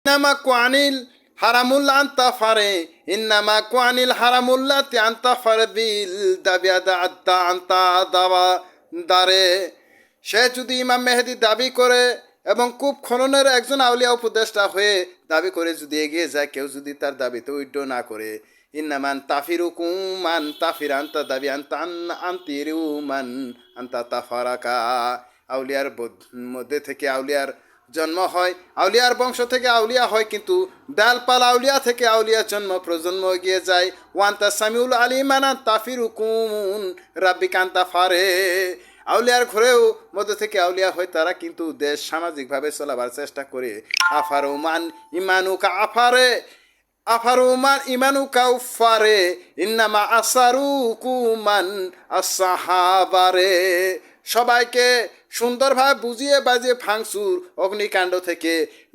ইন্নামা কুয়ানিল হারামুল্লা আন্তা ফারে ইন্নামা কুয়ানিল হারামুল্লা তে আন্তা ফারে বিল দাবিয়াদা আত্তা আন্তা দাওয়া দারে। সে যদি ইমাম মেহেদি দাবি করে এবং কূপ খননের একজন আউলিয়া উপদেষ্টা হয়ে দাবি করে যদি এগিয়ে যায়, কেউ যদি তার দাবিতে উইড্রো না করে, ইন্নামান তাফিরুকুম মান তাফির আন্তা দাবি আন্তা আন্তিরু মান আন্তা তাফারাকা। আউলিয়ার মধ্যে থেকে আউলিয়ার জন্ম হয়, আউলিয়ার বংশ থেকে আউলিয়া হয়, কিন্তু ডালপাল আউলিয়া থেকে আউলিয়ার জন্ম প্রজন্ম এগিয়ে যায়। ওয়ান্তা সামিউল আলিমানা তাফিরুকুন রাব্বিকান্তা ফারে। আউলিয়ার ঘরেও মধ্যে থেকে আউলিয়া হয় তারা, কিন্তু দেশ সামাজিকভাবে চলাবার চেষ্টা করে। আফারুমান ইমানুকা আফারে আফারুমান ইমানুকা উফারে ইন্নামা আসারুকুমান আসাহাবারে। সবাইকে সুন্দরভাবে বুঝিয়ে বাজিয়ে ভাঙচুর অগ্নিকাণ্ড থেকে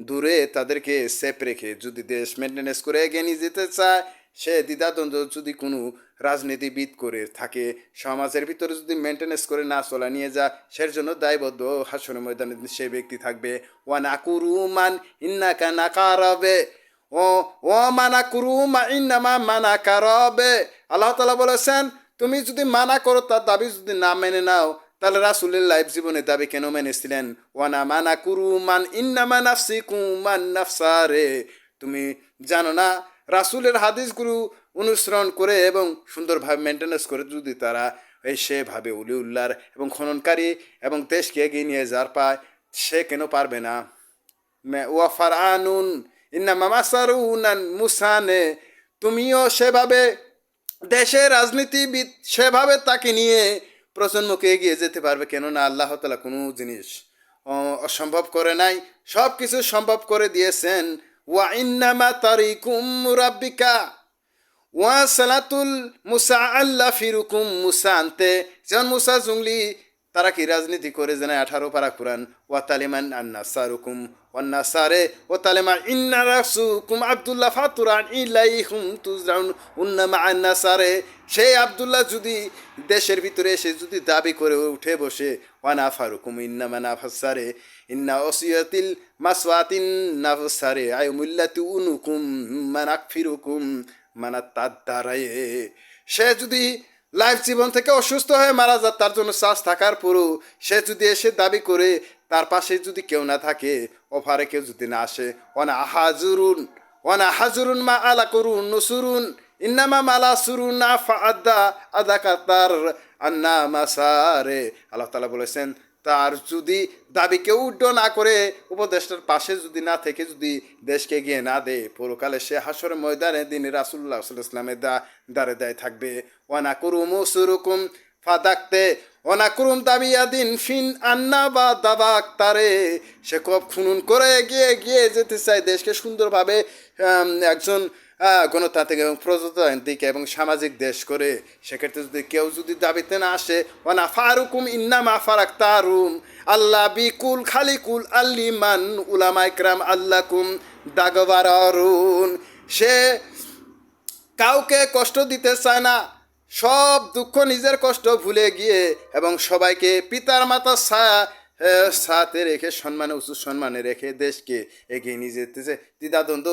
দূরে তাদেরকে সেফ রেখে যদি দেশ মেনটেনেন্স করে এগিয়ে নিয়ে যেতে চায়, সে দ্বিধাদ্বন্দ্ব যদি কোনো রাজনীতিবিদ করে থাকে, সমাজের ভিতরে যদি মেনটেনেন্স করে না চলা নিয়ে যায়, সের জন্য দায়বদ্ধ হাসনের ময়দানে সেই ব্যক্তি থাকবে। ওয়ান আকুরুমান ইন্নাকা নাকারাবে ও ও মানা কুরুমা ইন্নামা মানা কারাবে। আল্লাহ তাআলা বলেছেন, তুমি যদি মানা করো, তার দাবি যদি না মেনে নাও, তাহলে রাসূলের লাইফ জীবনের দাবি কেন মেনেছিলেন? ওয়ানা মানা কুরুমান ইন্নামা নাফসিকুমান নাফসারে। তুমি জানো না, রাসূলের হাদিসগুলো অনুসরণ করে এবং সুন্দরভাবে মেনটেনেন্স করে যদি তারা সেভাবে উলিউল্লাহর এবং খননকারী এবং দেশকে এগিয়ে নিয়ে যার পায়, সে কেন পারবে না? ওয়াফার আনুন ইন্নামা মাসারুনান মুসানে। তুমিও সেভাবে দেশের রাজনীতিবিদ সেভাবে তাকে নিয়ে প্রজন্মকে এগিয়ে যেতে পারবে, কেননা আল্লাহ তাআলা কোনো জিনিস অসম্ভব করে নাই, সব কিছু সম্ভব করে দিয়েছেন। ওয়া ইন্নামা তারিকুম রাব্বিকা ওয়া সালাতুল মুসা আল্লাহ ফিরুকুম মুসা আনতে। যেমন মুসা জুংলি তারা কি রাজনীতি করে জানে? 18 পারা কোরআন। ওয়া তালিমান আন্নাসারুকুম ওয়ান্নাসারে ও তালেমা ইন্না রাসুকুম আব্দুল্লাহ ফাতুরান ইলাইহুম তুজরাউন উন্নামা আন্নাসারে। সেই আব্দুল্লাহ যদি দেশের ভিতরে এসে যদি দাবি করে উঠে বসে, ওয়ানা ফারুকুম ইন্নামা নাফসারে ইন্না ওসিয়াতিল মাসওয়াতিন নাফসারে আয়ুমুল্লাতু উনুকুম মানাকফিরুকুম মানা তাদ্দারায়ে। সে যদি লাইফ জীবন থেকে অসুস্থ হয়ে মারা যায়, তার জন্য শ্বাস থাকার পরও সে যদি এসে দাবি করে তার পাশে যদি কেউ না থাকে, অফারে কেউ যদি না আসে, ওয়ানা হাজুরুন মা আলা করুন নসুরুন ইন্নামা মালা সুরুন আফা আদা আদা কাতার আন্না মাসারে। আল্লাহ তাআলা বলেছেন, তার যদি দাবি কেউ উড্ড না করে, উপদেষ্টার পাশে যদি না থেকে যদি দেশকে এগিয়ে না দেয়, পরকালে সে হাসরের ময়দানে দিন রাসূলুল্লাহ সাল্লাল্লাহু আলাইহি ওয়াসাল্লামের দাঁড়ে দায় থাকবে। ওয়ানা কুরুমু সুরুকুম ফাদাকতে ওয়ানা কুরুম দাবিয়াদিন ফিন আন্না বা দাবাক তারে। সে খুব খুনুন করে এগিয়ে যেতে চায়, দেশকে সুন্দরভাবে একজন গণতান্ত্রিক এবং প্রজাতান্ত্রিক এবং সামাজিক দেশ করে। সেক্ষেত্রে যদি কেউ যদি দাবিতে না আসে, ওয়ানা ফারুকুম ইন্নামা ফারাক তারুম আল্লাহ বিকুল খালিকুল আল্লিমান উলামা ইকরাম আল্লাকুম দাগবারুন। সে কাউকে কষ্ট দিতে চায় না, সব দুঃখ নিজের কষ্ট ভুলে গিয়ে এবং সবাইকে পিতার মাতার সাথে রেখে সম্মানে উঁচু সম্মানে রেখে দেশকে এগিয়ে নিয়ে যেতেছে। দ্বিধাদ্বন্দ্ব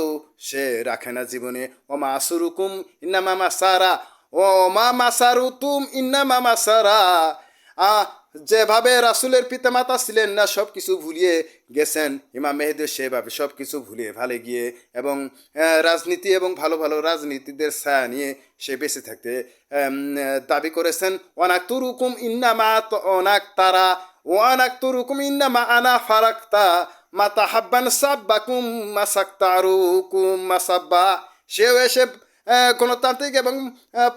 সে রাখে না জীবনে। ও মা আসুরুকুম ইন্নামা মাসারা ও মা মাসারুতুম ইন্নামা মাসারা। যেভাবে রাসূলের পিতামাতা ছিলেন না, সব কিছু ভুলিয়ে গেছেন, ইমাম মেহেদী সেভাবে সব কিছু ভুলিয়ে ভালে গিয়ে এবং রাজনীতি এবং ভালো ভালো রাজনীতিদের ছায়া নিয়ে সে বেঁচে থাকতে দাবি করেছেন। অনাক তুরুকুম ইন্নামা অনাক তারা ওয়ানাক তুরুকুম ইন্নামা আনা ফারাক্তা মাতা হাব্বান সাব্বাকুম মাসাক্তারুকুম মাসাব্বা। সেও এসে গণতান্ত্রিক এবং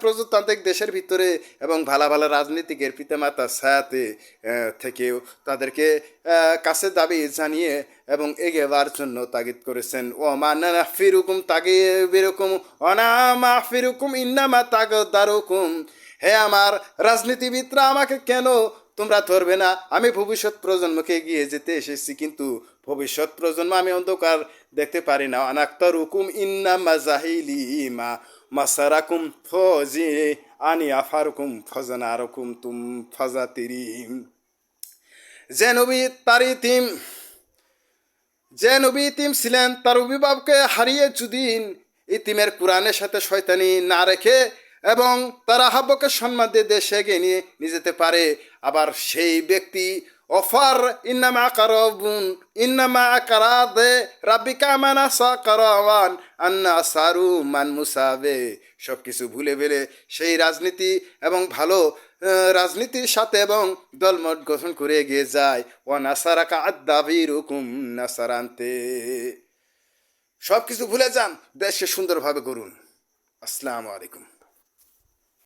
প্রজাতান্ত্রিক দেশের ভিতরে এবং ভালো ভালো রাজনীতিকের পিতামাতার ছায়াতে থেকেও তাদেরকে কাছে দাবি জানিয়ে এবং এগোবার জন্য তাগিদ করেছেন। ও মানা ফিরুকুম তাগে বেরকুম অনামা ফিরুকুম ইন্নামা তাগদারুকুম। হে আমার রাজনীতিবিদরা, আমাকে কেন তোমরা ধরবে না? আমি ভবিষ্যৎ প্রজন্মকে এগিয়ে যেতে এসেছি, কিন্তু ভবিষ্যৎ প্রজন্ম আমি অন্ধকার দেখতে পারি না। আনাক্তারুকুম ইন্নামা জাহিলিমা মাসারাকুম ফজি আনি আফারুকুম ফজানারকুম তুম ফজাতিরিম। যে নবী তারিতিম যে নবী ইতিম ছিলেন তার অভিভাবককে হারিয়ে যদি ইতিমের কোরআনের সাথে শয়তানি না রেখে এবং তার আহাব্বকে সম্মান দিয়ে দেশে এগিয়ে নিয়ে যেতে পারে, আবার সেই ব্যক্তি অফার ইন্নামা কারাদে রাব্বিকা মানা সাকারাওয়ান আন্না সারু মান মুসাবে, সব কিছু ভুলে ফেলে সেই রাজনীতি এবং ভালো রাজনীতির সাথে এবং দলমত গঠন করে এগিয়ে যায়। ও নাসারাকা আদাবির হুকুম নাসারান্তে, সব কিছু ভুলে যান, দেশকে সুন্দরভাবে করুন। আসসালামু আলাইকুম।